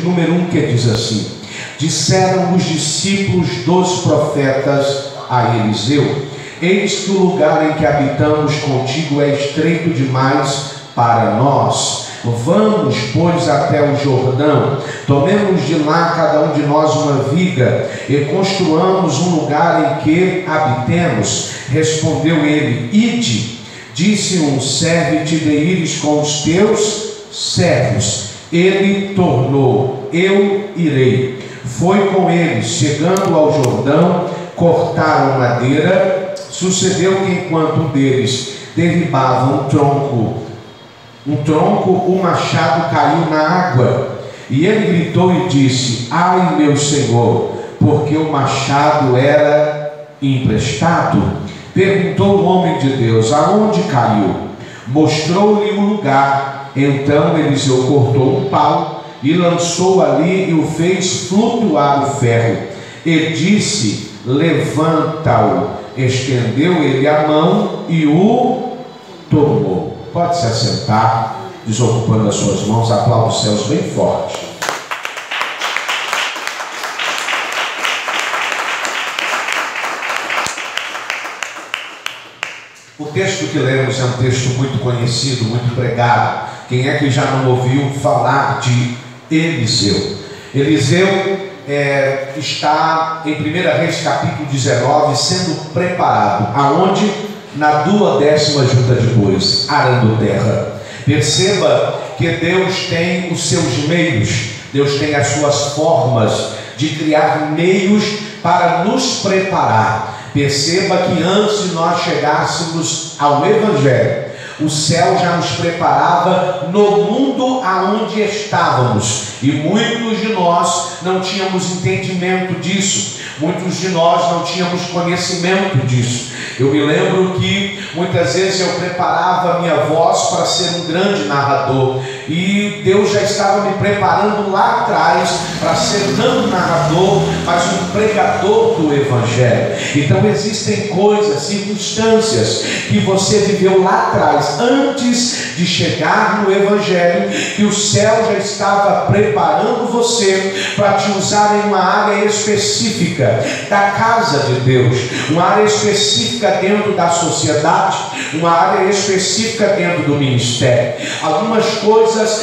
número 1, que diz assim: disseram os discípulos dos profetas a Eliseu: eis que o lugar em que habitamos contigo é estreito demais para nós. Vamos, pois, até o Jordão, tomemos de lá cada um de nós uma viga e construamos um lugar em que habitemos. Respondeu ele: ide. Disse um: serve-te de ires com os teus servos. Ele tornou: eu irei. Foi com eles. Chegando ao Jordão, cortaram madeira. Sucedeu que enquanto um deles derribava um tronco, o machado caiu na água. E ele gritou e disse: ai, meu senhor, porque o machado era emprestado. Perguntou o homem de Deus: aonde caiu? Mostrou-lhe o lugar. Então Eliseu cortou um pau e lançou ali e o fez flutuar o ferro. E disse: levanta-o. Estendeu ele a mão e o tomou. Pode se assentar, desocupando as suas mãos. Aplauda os céus bem forte. O texto que lemos é um texto muito conhecido, muito pregado. Quem é que já não ouviu falar de Eliseu? Eliseu está em 1 Reis capítulo 19 sendo preparado. Aonde? Na 12ª junta de bois, arando terra. Perceba que Deus tem os seus meios, Deus tem as suas formas de criar meios para nos preparar. Perceba que antes de nós chegássemos ao Evangelho, o céu já nos preparava no mundo aonde estávamos, e muitos de nós não tínhamos entendimento disso, muitos de nós não tínhamos conhecimento disso. Eu me lembro que muitas vezes eu preparava a minha voz para ser um grande narrador, e Deus já estava me preparando lá atrás para ser não um narrador, mas um pregador do Evangelho. Então existem coisas, circunstâncias que você viveu lá atrás, antes de chegar no Evangelho, que o céu já estava preparando você para te usar em uma área específica da casa de Deus, uma área específica dentro da sociedade, uma área específica dentro do ministério. Algumas coisas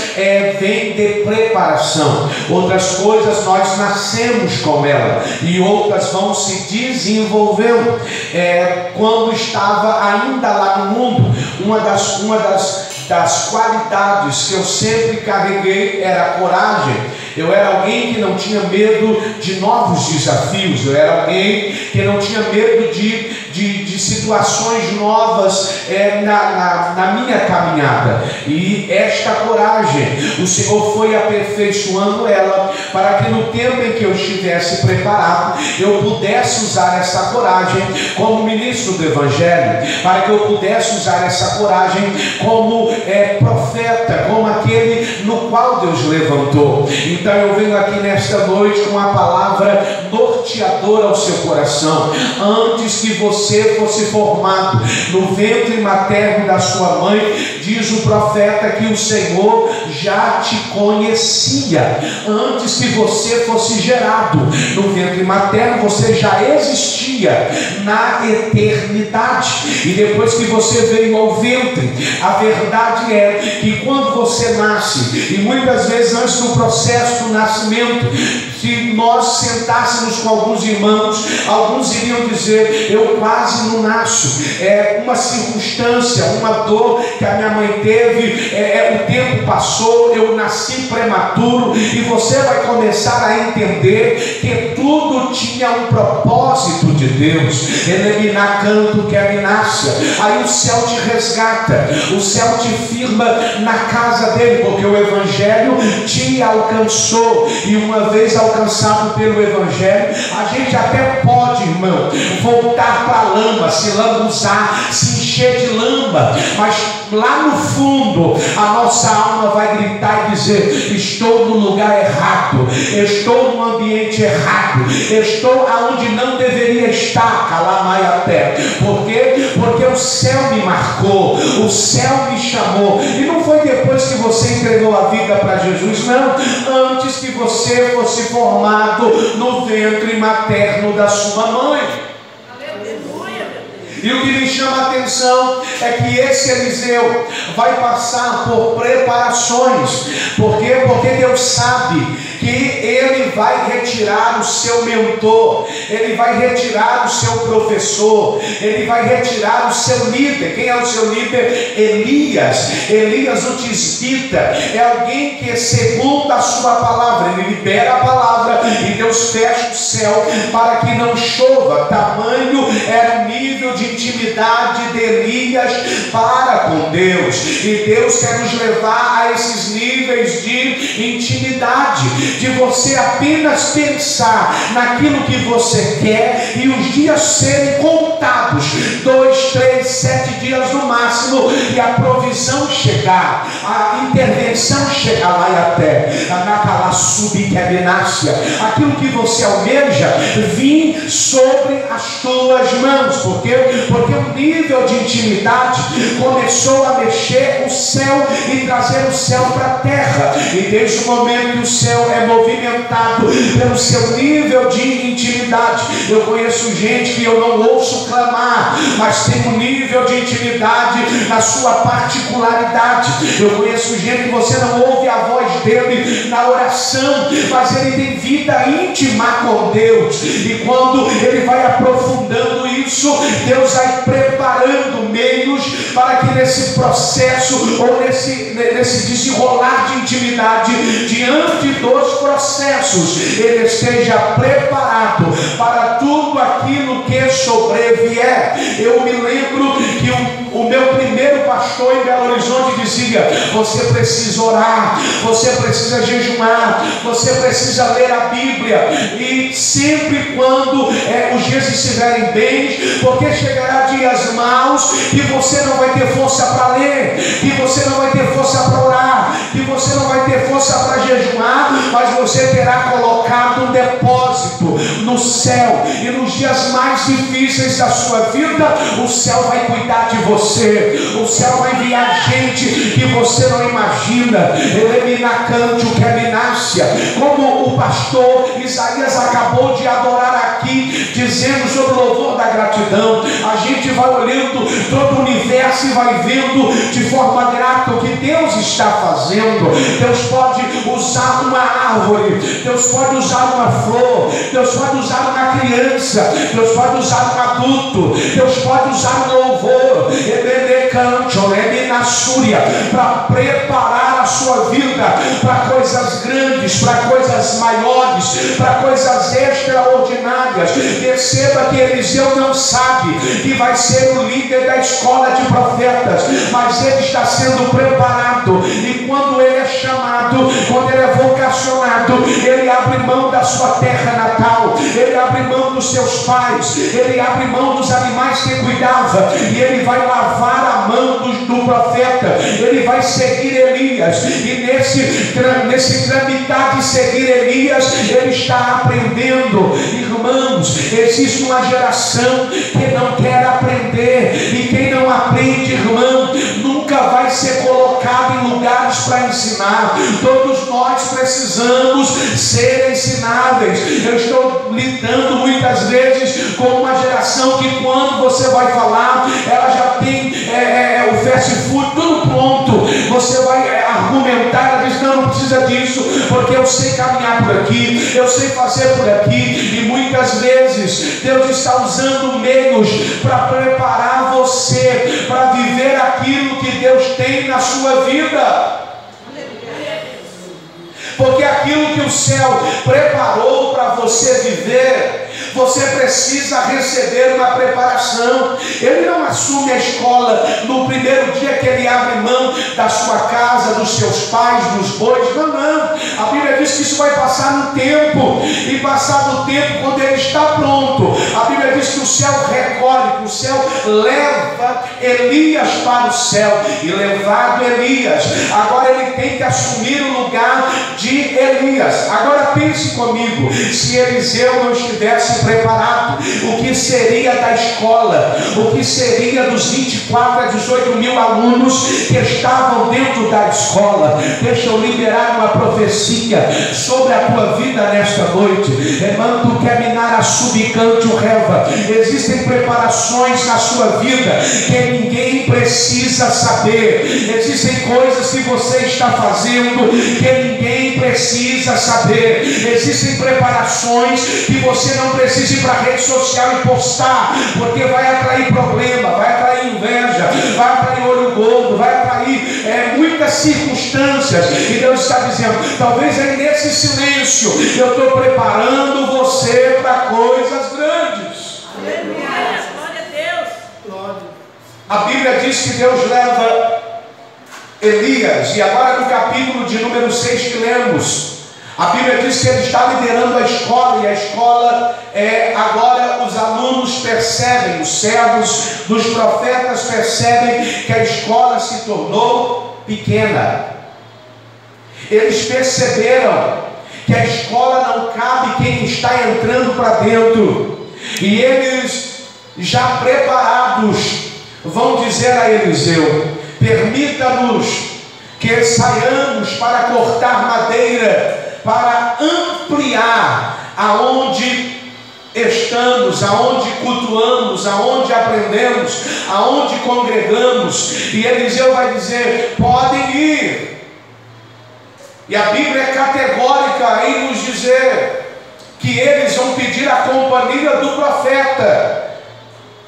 vêm de preparação, outras coisas nós nascemos com ela, e outras vão se desenvolvendo. Quando estava ainda lá no mundo, uma das qualidades que eu sempre carreguei era a coragem. Eu era alguém que não tinha medo de novos desafios, eu era alguém que não tinha medo de situações novas na minha caminhada. E esta coragem, o Senhor foi aperfeiçoando ela, para que no tempo em que eu estivesse preparado, eu pudesse usar essa coragem como ministro do Evangelho, para que eu pudesse usar essa coragem como profeta, como aquele no qual Deus levantou. Então eu venho aqui nesta noite com uma palavra norteadora ao seu coração. Antes que você fosse formado no ventre materno da sua mãe, diz o profeta que o Senhor já te conhecia. Antes que você fosse gerado no ventre materno, você já existia na eternidade. E depois que você veio ao ventre, a verdade é que quando você nasce, e muitas vezes antes do processo do nascimento, se nós sentássemos com alguns irmãos, alguns iriam dizer: eu quase não nasço, é uma circunstância, uma dor que a minha mãe teve, o tempo passou, eu nasci prematuro. E você vai começar a entender que tudo tinha um propósito de Deus. Eleminar canto que é minácia. Aí o céu te resgata, o céu te firma na casa dele, porque o Evangelho te alcançou. E uma vez alcançado pelo Evangelho, a gente até pode, irmão, voltar para a lama, se lambuzar, se encher de lama, mas lá no fundo a nossa alma vai gritar e dizer: estou no lugar errado, eu estou no ambiente errado, eu estou aonde não deveria estar, Calamaiaté. Por quê? Porque o céu me marcou, o céu me chamou. E não foi depois que você entregou a vida para Jesus, não. Antes que você fosse formado no ventre materno da sua mãe. E o que me chama a atenção é que esse Eliseu vai passar por preparações. Por quê? Porque Deus sabe que ele vai retirar o seu mentor, ele vai retirar o seu professor, ele vai retirar o seu líder. Quem é o seu líder? Elias. Elias o tisbita é alguém que, segundo a sua palavra, ele libera a palavra e Deus fecha o céu para que não chova. Tamanho era o nível de intimidade de Elias para com Deus. E Deus quer nos levar a esses níveis de intimidade, de você apenas pensar naquilo que você quer e os dias serem contados, 2, 3, 7 dias no máximo, e a provisão chegar, a intervenção chegar lá e até naquela subquebenácia, aquilo que você almeja vir sobre as tuas mãos. Por quê? Porque o nível de intimidade começou a mexer o céu e trazer o céu para a terra. E desde o momento que o céu é movimentado pelo seu nível de intimidade, eu conheço gente que eu não ouço clamar, mas tem um nível de intimidade na sua particularidade. Eu conheço gente que você não ouve a voz dele na oração, mas ele tem vida íntima com Deus. E quando ele vai aprofundando isso, Deus vai preparando meios para que nesse processo ou nesse desenrolar de intimidade, diante dos processos, ele esteja preparado para tudo aquilo que sobrevier. Eu me lembro que o meu primeiro pastor em Belo Horizonte dizia: você precisa orar, você precisa jejuar, você precisa ler a Bíblia, e sempre quando os dias estiverem bem, porque chegará dias maus que você não vai ter força para ler, que você não vai ter força para orar, que você não vai ter força para jejuar, mas você terá colocado um depósito no céu, e nos dias mais difíceis da sua vida, o céu vai cuidar de você, o céu vai enviar gente que você não imagina. Como o pastor Isaías acabou de adorar aqui, dizendo sobre o louvor da gratidão, a gente vai olhando todo o universo e vai vendo de forma grata o que Deus está fazendo. Deus pode usar uma árvore, Deus pode usar uma flor, Deus pode usar uma criança, Deus pode usar um adulto, Deus pode usar um louvor, para preparar a sua vida para coisas grandes, para coisas maiores, para coisas extraordinárias. Perceba que Eliseu não sabe que vai ser o líder da escola de profetas, mas ele está sendo preparado, e quando ele é chamado, quando ele é vocacionado, ele abre mão da sua terra natal, ele abre mão dos seus pais, ele abre mão dos animais que cuidava, e ele vai lavar a mão do profeta, ele vai seguir Elias, e nesse tramitar de seguir Elias, ele está aprendendo. Irmãos, existe uma geração que não quer aprender, e quem não aprende, irmão, nunca vai ser colocado em lugares para ensinar. Todos nós precisamos ser ensináveis. Eu estou lidando muitas vezes com uma geração que, quando você vai falar, ela já tem o fast food tudo pronto. Você vai argumentar, ela diz: não precisa disso, porque eu sei caminhar por aqui, eu sei fazer por aqui. E muitas vezes Deus está usando meios para preparar você para viver aquilo que Deus tem na sua vida. Porque aquilo que o céu preparou para você viver, você precisa receber uma preparação. Ele não assume a escola no primeiro dia que ele abre mão da sua casa, dos seus pais, dos bois. Não, não. A Bíblia diz que isso vai passar no tempo, e passado o tempo, quando ele está pronto, a Bíblia diz que o céu recolhe, que o céu leva Elias para o céu. E levado Elias, agora ele tem que assumir o lugar de Elias. Agora pense comigo, se Eliseu não estivesse preparado, o que seria da escola? O que seria dos 24 a 18 mil alunos que estavam dentro da escola? Deixa eu liberar uma profecia sobre a tua vida nesta noite. Mando caminhar a subicante o reva. Existem preparações na sua vida que ninguém precisa saber. Existem coisas que você está fazendo que ninguém precisa saber. Existem preparações que você não precisa ir para a rede social e postar, porque vai atrair problema, vai atrair inveja, vai atrair olho gordo, vai atrair muitas circunstâncias. E Deus está dizendo, talvez aí nesse silêncio eu estou preparando você para coisas grandes. Aleluia, glória a Deus. Glória. A Bíblia diz que Deus leva Elias, e agora no capítulo de número 6 que lemos, a Bíblia diz que ele está liderando a escola, e a escola agora os alunos percebem, os servos dos profetas percebem que a escola se tornou pequena. Eles perceberam que a escola não cabe quem está entrando para dentro, e eles já preparados vão dizer a Eliseu: permita-nos que saiamos para cortar madeira, para ampliar aonde estamos, aonde cultuamos, aonde aprendemos, aonde congregamos. E Eliseu vai dizer: podem ir. E a Bíblia é categórica em nos dizer que eles vão pedir a companhia do profeta,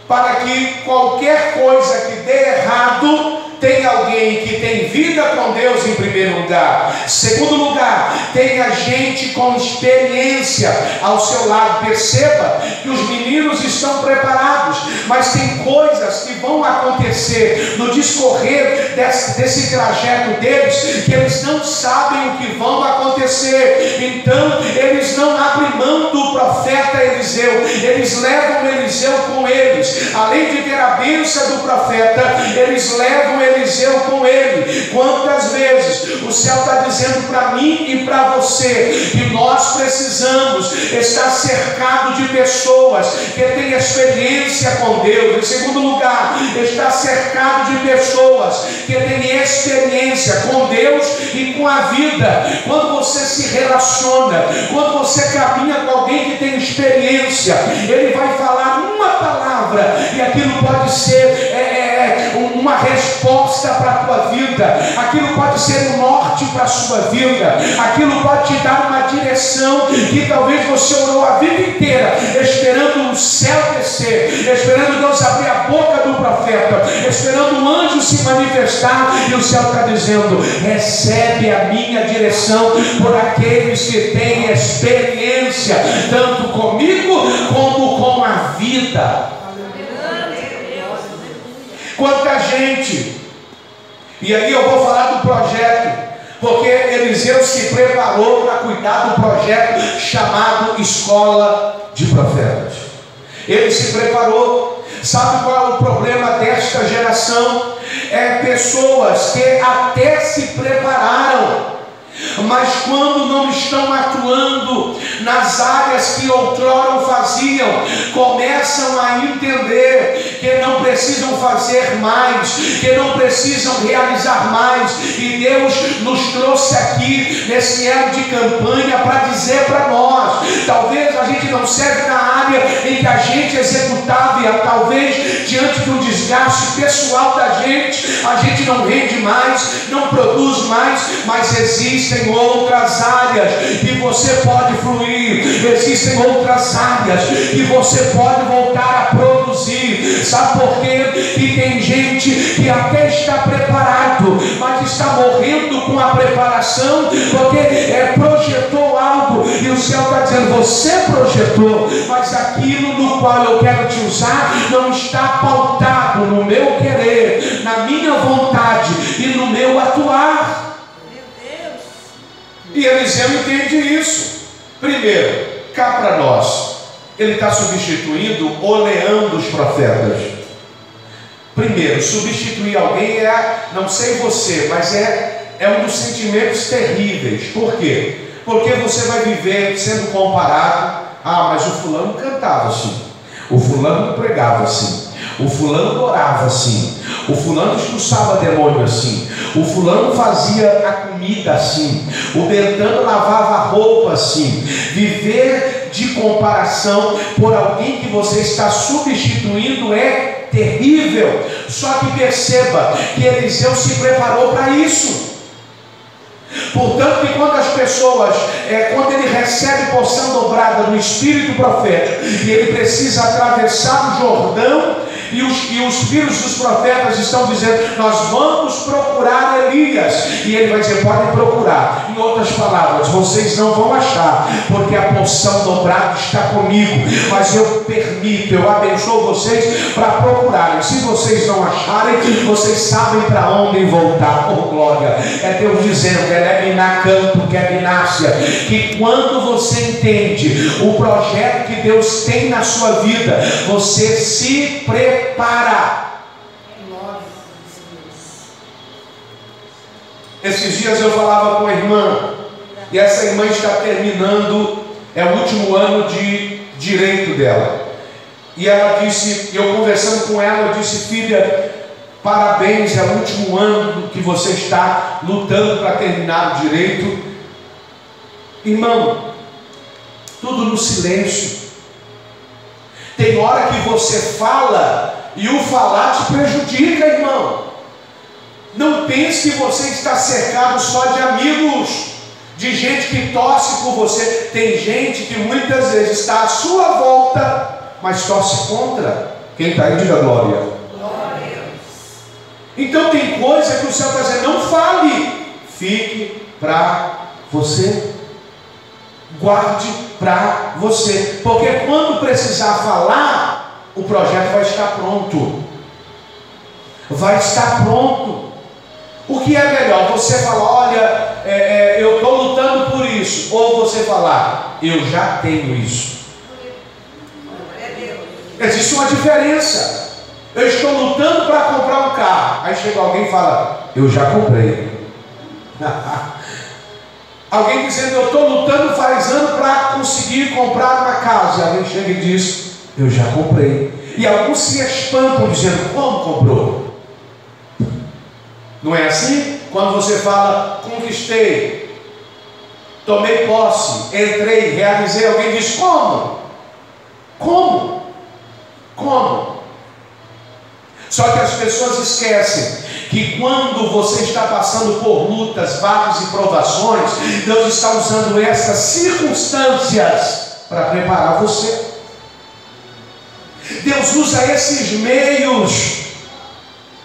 para que qualquer coisa que dê errado, tem alguém que tem vida com Deus em primeiro lugar. Segundo lugar, tenha gente com experiência ao seu lado. Perceba que os meninos estão preparados, mas tem coisas que vão acontecer no discorrer desse trajeto deles, que eles não sabem o que vão acontecer. Então eles não abrem mão do profeta Eliseu, eles levam Eliseu com eles. Além de ter a bênção do profeta, eles levam Eliseu com ele. Quantas vezes o céu está dizendo para mim e para você que nós precisamos estar cercado de pessoas que têm experiência com Deus. Em segundo lugar, estar cercado de pessoas que têm experiência com Deus e com a vida. Quando você se relaciona, quando você caminha com alguém que tem experiência, ele vai falar uma palavra e aquilo pode ser uma resposta para a tua vida, aquilo pode ser um norte para a sua vida, aquilo pode te dar uma direção que talvez você orou a vida inteira esperando o céu descer, esperando Deus abrir a boca do profeta, esperando um anjo se manifestar, e o céu está dizendo: recebe a minha direção por aqueles que têm experiência tanto comigo como com a vida. Quanta gente. E aí eu vou falar do projeto, porque Eliseu se preparou para cuidar do projeto chamado Escola de Profetas. Ele se preparou. Sabe qual é o problema desta geração? Pessoas que até se prepararam, mas quando não estão atuando nas áreas que outrora faziam, começam a entender que não precisam fazer mais, que não precisam realizar mais. E Deus nos trouxe aqui nesse ano de campanha para dizer para nós: talvez a gente não serve na área em que a gente executava, e talvez diante do desgaste pessoal da gente, a gente não rende mais, não produz mais, mas existem outras áreas que você pode fluir, existem outras áreas que você pode voltar a produzir. Sabe por quê? Que tem gente que até está preparado, mas está morrendo com a preparação, porque projetou algo, e o céu está dizendo: você projetou, mas aquilo no qual eu quero te usar não está pautado no meu querer, na minha vontade e no meu atuar. E Eliseu entende isso. Primeiro, cá para nós, ele está substituindo o leão dos profetas. Primeiro, substituir alguém não sei você, mas é um dos sentimentos terríveis. Por quê? Porque você vai viver sendo comparado. Ah, mas o fulano cantava assim, o fulano pregava assim, o fulano orava assim, o fulano expulsava demônio assim, o fulano fazia a comida assim, o Bertano lavava a roupa assim. Viver de comparação por alguém que você está substituindo é terrível. Só que perceba que Eliseu se preparou para isso. Portanto, que quando as pessoas, quando ele recebe porção dobrada do Espírito profético, e ele precisa atravessar o Jordão, e os filhos dos profetas estão dizendo: nós vamos procurar Elias, e ele vai dizer: podem procurar. Em outras palavras, vocês não vão achar, porque a porção dobrada está comigo, mas eu permito, eu abençoo vocês para procurarem. Se vocês não acharem, vocês sabem para onde voltar. Oh glória, é Deus dizendo, que quando você entende o projeto que Deus tem na sua vida, você se prepara. Esses dias eu falava com a irmã, e essa irmã está terminando, é o último ano de direito dela, e ela disse, eu conversando com ela, eu disse: filha, parabéns, é o último ano que você está lutando para terminar o direito. Irmão, tudo no silêncio. Tem hora que você fala e o falar te prejudica, irmão. Não pense que você está cercado só de amigos, de gente que torce por você. Tem gente que muitas vezes está à sua volta, mas torce contra. Quem está aí, diga glória. Então tem coisa que o céu está dizendo: não fale, fique para você, guarde para você, porque quando precisar falar, o projeto vai estar pronto. Vai estar pronto. O que é melhor? Você falar: olha, eu estou lutando por isso, ou você falar: eu já tenho isso. Existe uma diferença. Eu estou lutando para comprar um carro. Aí chega alguém e fala: eu já comprei. Alguém dizendo: eu estou lutando faz ano para conseguir comprar uma casa. E alguém chega e diz: eu já comprei. E alguns se espantam dizendo: como comprou? Não é assim? Quando você fala: conquistei, tomei posse, entrei, realizei. Alguém diz: como? Como? Como? Só que as pessoas esquecem que quando você está passando por lutas, bates e provações, Deus está usando essas circunstâncias para preparar você. Deus usa esses meios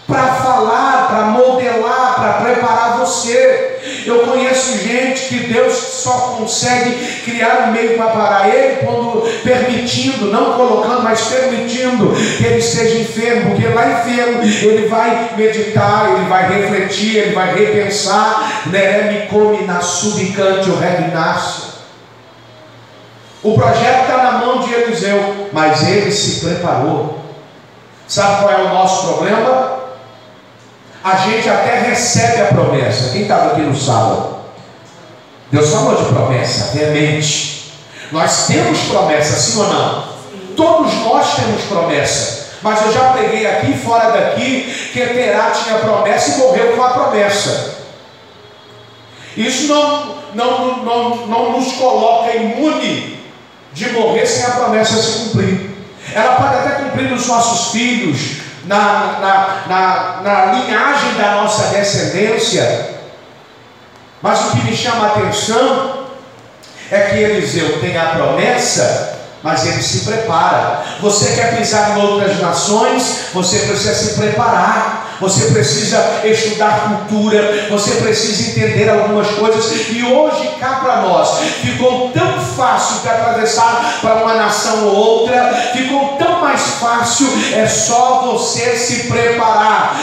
para falar, para modelar, para preparar você. Eu conheço gente que Deus só consegue criar um meio para parar ele quando permitindo, não colocando, mas permitindo que ele esteja enfermo, porque lá enfermo ele vai meditar, ele vai refletir, ele vai repensar, me come na subicante o regnácio. O projeto está na mão de Eliseu, mas ele se preparou. Sabe qual é o nosso problema? A gente até recebe a promessa. Quem estava aqui no sábado? Deus falou de promessa, veemente. Nós temos promessa, sim ou não? Todos nós temos promessa. Mas eu já preguei aqui e fora daqui que Terá tinha promessa e morreu com a promessa. Isso não nos coloca imune de morrer sem a promessa se cumprir. Ela pode até cumprir nos nossos filhos, na linhagem da nossa descendência. Mas o que me chama a atenção é que Eliseu tem a promessa, mas ele se prepara. Você quer pisar em outras nações, você precisa se preparar. Você precisa estudar cultura, você precisa entender algumas coisas. E hoje cá para nós ficou tão fácil de atravessar para uma nação ou outra, ficou tão mais fácil, é só você se preparar.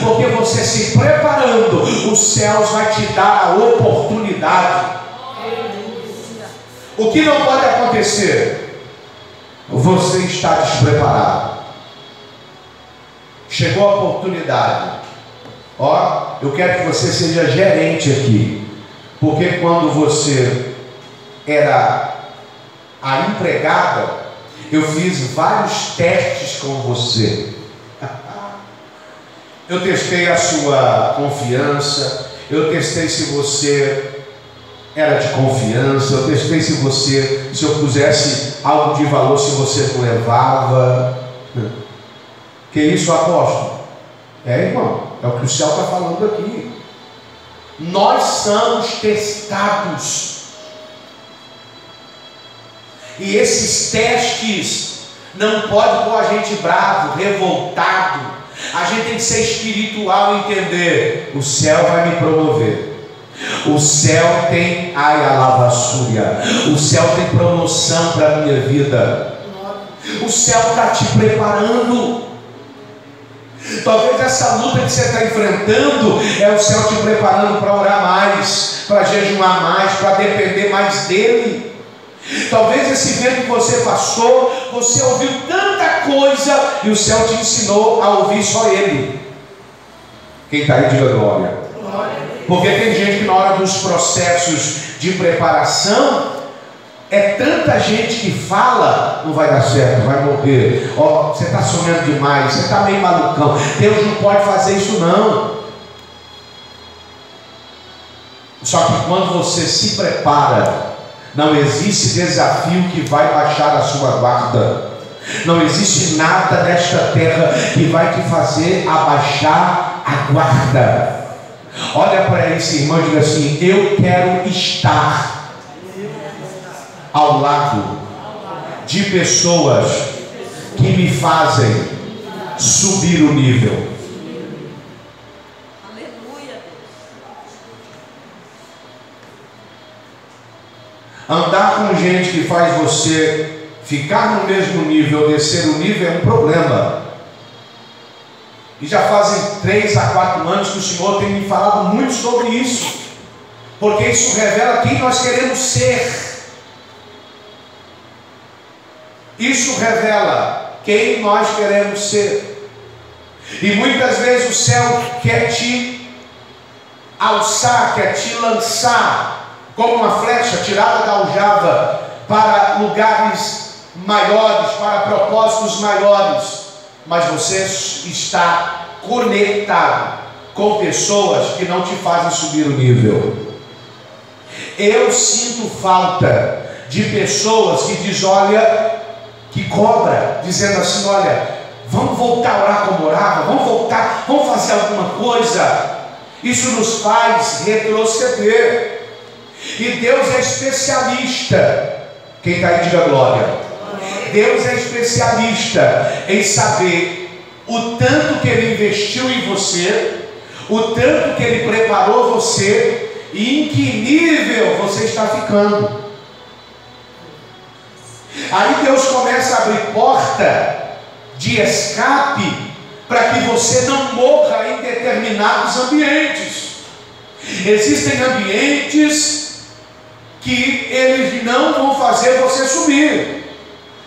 Porque você se preparando, os céus vai te dar a oportunidade. O que não pode acontecer? Você está despreparado. Chegou a oportunidade. Eu quero que você seja gerente aqui. Porque quando você era a empregada, eu fiz vários testes com você. Eu testei a sua confiança, eu testei se você era de confiança, eu testei se eu pusesse algo de valor, se você não levava. Que isso, apóstolo? Irmão, é o que o céu está falando aqui. Nós somos testados. E esses testes não podem pôr a gente bravo, revoltado. A gente tem que ser espiritual e entender: o céu vai me promover. O céu tem alavassúria. O céu tem promoção para a minha vida. O céu está te preparando. Talvez essa luta que você está enfrentando é o céu te preparando para orar mais, para jejuar mais, para depender mais dele. Talvez esse vento que você passou, você ouviu tanta coisa e o céu te ensinou a ouvir só ele. Quem está aí, diga glória. Porque tem gente que na hora dos processos de preparação, é tanta gente que fala: não vai dar certo, vai morrer, você está sonhando demais, você está meio malucão, Deus não pode fazer isso não. Só que quando você se prepara, não existe desafio que vai baixar a sua guarda. Não existe nada nesta terra que vai te fazer abaixar a guarda. Olha para esse irmão e diga assim: eu quero estar ao lado de pessoas que me fazem subir o nível. Aleluia. Andar com gente que faz você ficar no mesmo nível, descer o nível, é um problema. E já fazem 3 a 4 anos que o Senhor tem me falado muito sobre isso, porque isso revela quem nós queremos ser. Isso revela quem nós queremos ser. E muitas vezes o céu quer te alçar, quer te lançar como uma flecha tirada da aljava para lugares maiores, para propósitos maiores. Mas você está conectado com pessoas que não te fazem subir o nível. Eu sinto falta de pessoas que dizem: olha, que cobra, dizendo assim: olha, vamos voltar a orar como orava, vamos voltar, vamos fazer alguma coisa. Isso nos faz retroceder. E Deus é especialista. Quem está aí, diga glória. Deus é especialista em saber o tanto que Ele investiu em você, o tanto que Ele preparou você e em que nível você está ficando. Aí Deus começa a abrir porta de escape para que você não morra em determinados ambientes. Existem ambientes que eles não vão fazer você subir,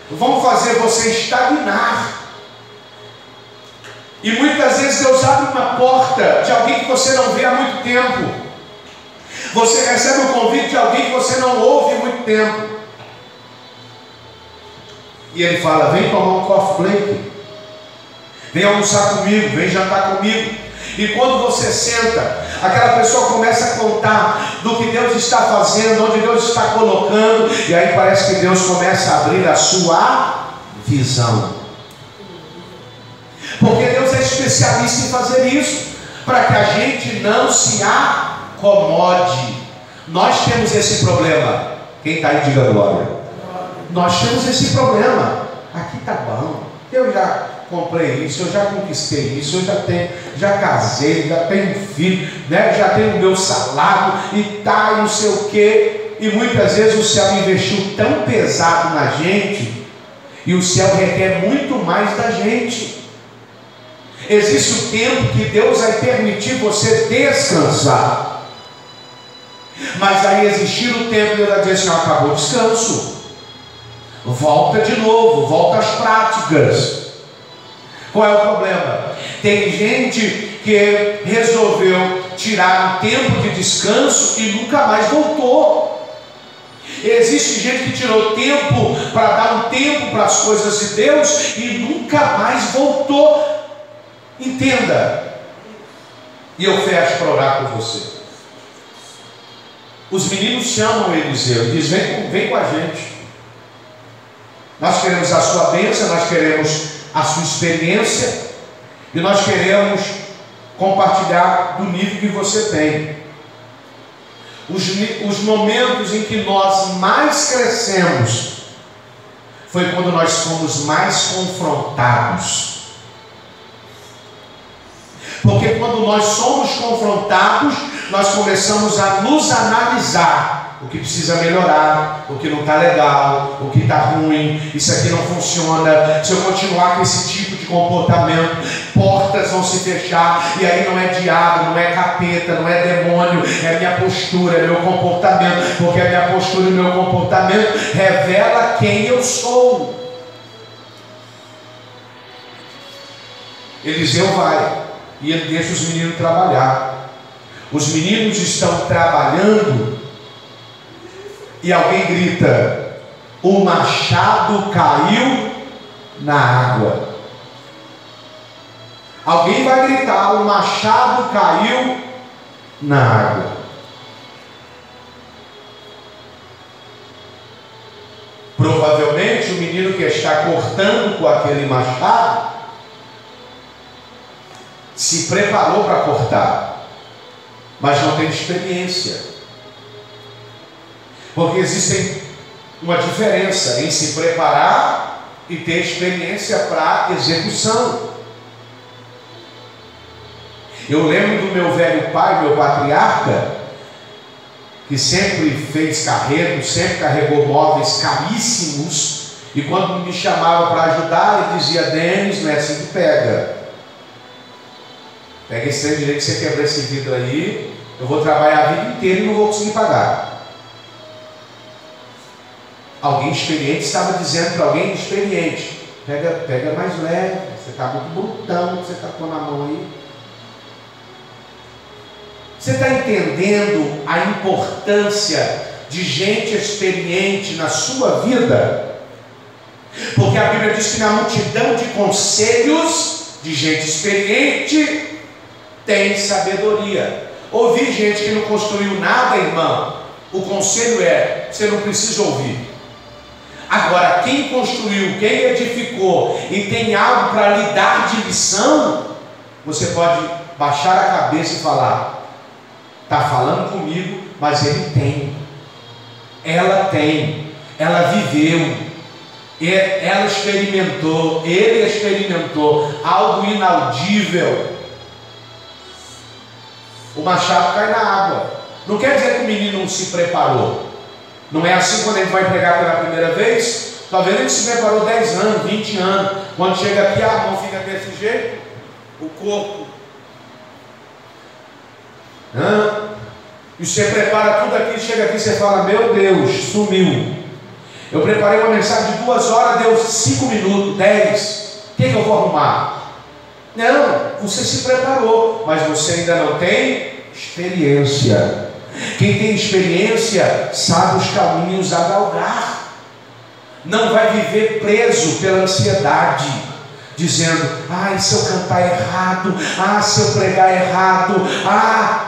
vão fazer você estagnar. E muitas vezes Deus abre uma porta de alguém que você não vê há muito tempo. Você recebe um convite de alguém que você não ouve há muito tempo. E ele fala: vem tomar um coffee break, vem almoçar comigo, vem jantar comigo. E quando você senta, aquela pessoa começa a contar do que Deus está fazendo, onde Deus está colocando, e aí parece que Deus começa a abrir a sua visão. Porque Deus é especialista em fazer isso, para que a gente não se acomode. Nós temos esse problema. Quem está aí, diga glória. Nós temos esse problema. Aqui está bom, eu já comprei isso, eu já conquistei isso, eu já casei, já tenho filho, né? Já tenho o meu salário e tá, e não sei o que. E muitas vezes o céu investiu tão pesado na gente, e o céu requer muito mais da gente. Existe o tempo que Deus vai permitir você descansar, mas vai existir o tempo que Ele vai dizer assim: acabou o descanso, volta de novo, volta às práticas. Qual é o problema? Tem gente que resolveu tirar um tempo de descanso e nunca mais voltou. Existe gente que tirou tempo para dar um tempo para as coisas de Deus e nunca mais voltou. Entenda. E eu fecho para orar por você. Os meninos chamam Eliseu e dizem: vem com a gente. Nós queremos a sua bênção, nós queremos a sua experiência e nós queremos compartilhar do nível que você tem. Os momentos em que nós mais crescemos foi quando nós fomos mais confrontados. Porque quando nós somos confrontados, nós começamos a nos analisar. O que precisa melhorar, o que não está legal, o que está ruim, isso aqui não funciona. Se eu continuar com esse tipo de comportamento, portas vão se fechar, e aí não é diabo, não é capeta, não é demônio, é minha postura, é meu comportamento, porque a minha postura e meu comportamento revela quem eu sou. Eliseu vai e ele deixa os meninos trabalhar. Os meninos estão trabalhando e alguém grita: o machado caiu na água. Alguém vai gritar: o machado caiu na água. Provavelmente o menino que está cortando com aquele machado se preparou para cortar, mas não tem experiência. Porque existe uma diferença em se preparar e ter experiência para execução. Eu lembro do meu velho pai, meu patriarca, que sempre fez carrego, sempre carregou móveis caríssimos, e quando me chamava para ajudar, ele dizia: Denis, não é assim que pega. Pega esse trem direito que você quebrar esse vidro aí, eu vou trabalhar a vida inteira e não vou conseguir pagar. Alguém experiente estava dizendo para alguém experiente: pega mais leve, você está muito brutão que você está com na mão aí. Você está entendendo a importância de gente experiente na sua vida? Porque a Bíblia diz que na multidão de conselhos de gente experiente tem sabedoria. Ouvir gente que não construiu nada, irmão, o conselho é: você não precisa ouvir. Agora, quem construiu, quem edificou e tem algo para lhe dar de lição, você pode baixar a cabeça e falar: está falando comigo, mas ele tem, ela tem, ela viveu, ela experimentou, ele experimentou algo inaudível. O machado cai na água. Não quer dizer que o menino não se preparou. Não é assim quando ele vai pregar pela primeira vez. Talvez ele se preparou 10 anos, 20 anos. Quando chega aqui, a mão fica desse jeito, o corpo. E você prepara tudo aqui, chega aqui e você fala: meu Deus, sumiu. Eu preparei uma mensagem de 2 horas, deu 5 minutos, 10. O que eu vou arrumar? Não, você se preparou, mas você ainda não tem experiência. Quem tem experiência sabe os caminhos a galgar. Não vai viver preso pela ansiedade, dizendo: ai, se eu cantar errado, ah, se eu pregar errado, ah.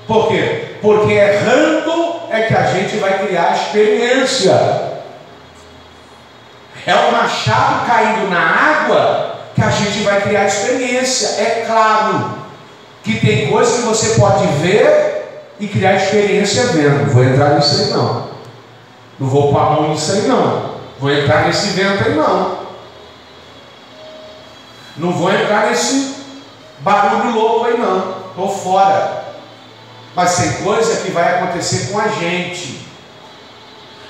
Por quê? Porque errando é que a gente vai criar experiência. É o machado caindo na água que a gente vai criar experiência. É claro que tem coisas que você pode ver e criar experiência vendo. Vou entrar nisso aí não. Não vou pôr a mão nisso aí não. Vou entrar nesse vento aí não. Não vou entrar nesse barulho louco aí não. Estou fora. Mas tem coisa que vai acontecer com a gente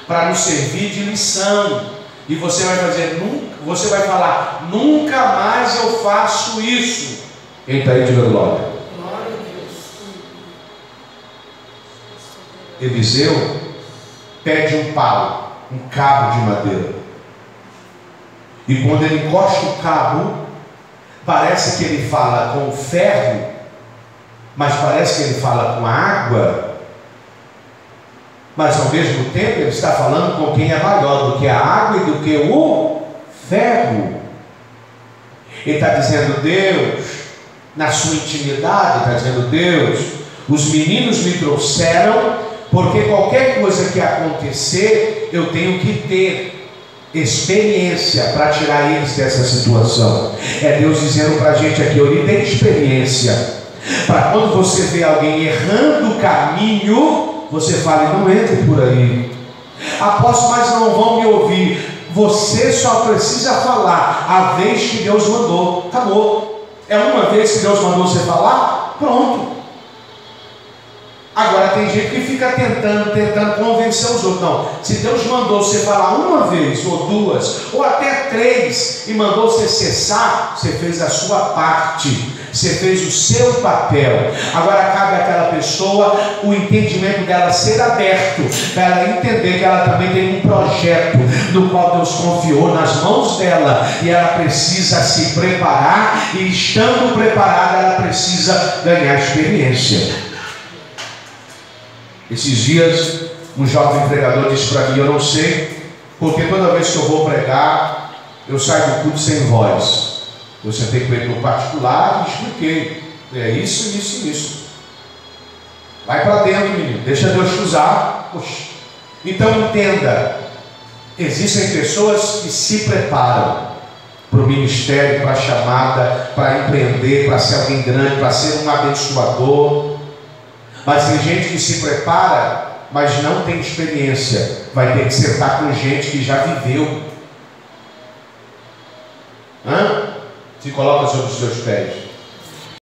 para nos servir de lição. E você vai fazer, você vai falar: nunca mais eu faço isso. Quem está aí de glória? Glória a Deus. Eliseu pede um pau, um cabo de madeira. E quando ele encosta o cabo, Parece que ele fala com o ferro, mas parece que ele fala com a água. Mas ao mesmo tempo ele está falando com quem é maior do que a água e do que o ferro. Ele está dizendo: Deus, na sua intimidade, está dizendo: Deus, os meninos me trouxeram, porque qualquer coisa que acontecer, eu tenho que ter experiência para tirar eles dessa situação. É Deus dizendo para a gente aqui: eu lhe dei experiência, para quando você vê alguém errando o caminho, você fala: não entre por aí. Apóstolo, mas não vão me ouvir. Você só precisa falar a vez que Deus mandou. Acabou. É uma vez que Deus mandou você falar, pronto. Agora tem gente que fica tentando convencer os outros. Não, se Deus mandou você falar uma vez, ou duas, ou até três, e mandou você cessar, você fez a sua parte, você fez o seu papel. Agora cabe àquela pessoa o entendimento dela ser aberto, para ela entender que ela também tem um projeto no qual Deus confiou nas mãos dela, e ela precisa se preparar, e estando preparada ela precisa ganhar experiência. Esses dias um jovem pregador disse para mim: eu não sei, porque toda vez que eu vou pregar, eu saio do culto sem voz. Eu sentei com ele no particular e expliquei: é isso, isso e isso. Vai para dentro, menino, deixa Deus te usar. Poxa. Então entenda, existem pessoas que se preparam para o ministério, para a chamada, para empreender, para ser alguém grande, para ser um abençoador. Mas tem gente que se prepara, mas não tem experiência. Vai ter que sentar com gente que já viveu. Se coloca sobre os seus pés.